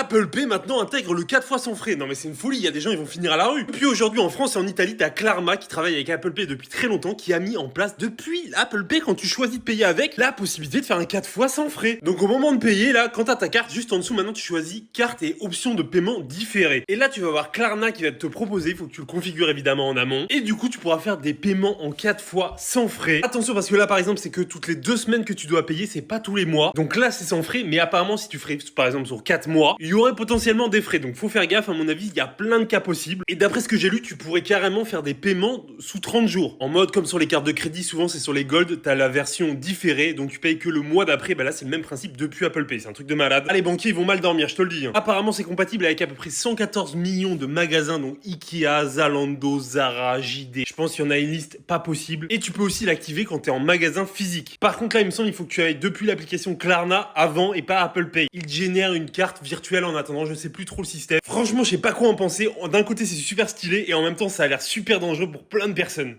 Apple Pay maintenant intègre le 4 fois sans frais. Non mais c'est une folie, il y a des gens ils vont finir à la rue. Puis aujourd'hui en France et en Italie, t'as Klarma qui travaille avec Apple Pay depuis très longtemps, qui a mis en place depuis Apple Pay, quand tu choisis de payer avec, la possibilité de faire un 4 fois sans frais. Donc au moment de payer là, quand t'as ta carte, juste en dessous maintenant tu choisis carte et option de paiement différée. Et là tu vas voir Klarna qui va te proposer, il faut que tu le configures évidemment en amont. Et du coup tu pourras faire des paiements en 4 fois sans frais. Attention parce que là par exemple c'est que toutes les 2 semaines que tu dois payer, c'est pas tous les mois. Donc là c'est sans frais, mais apparemment si tu ferais par exemple sur 4 mois, il y aurait potentiellement des frais. Donc faut faire gaffe, à mon avis, il y a plein de cas possibles. Et d'après ce que j'ai lu, tu pourrais carrément faire des paiements sous 30 jours. En mode comme sur les cartes de crédit, souvent c'est sur les Gold, t'as la version différée, donc tu payes que le mois d'après. Bah là c'est le même principe depuis Apple Pay, c'est un truc de malade. Ah, les banquiers ils vont mal dormir, je te le dis. Apparemment c'est compatible avec à peu près 114 millions de magasins, donc Ikea, Zalando, Zara, JD. Je pense qu'il y en a une liste pas possible. Et tu peux aussi l'activer quand t'es en magasin physique. Par contre là il me semble il faut que tu ailles depuis l'application Klarna avant et pas Apple Pay. Il génère une carte virtuelle en attendant, je sais plus trop le système. Franchement je sais pas quoi en penser. D'un côté c'est super stylé et en même temps ça a l'air super dangereux pour plein de personnes.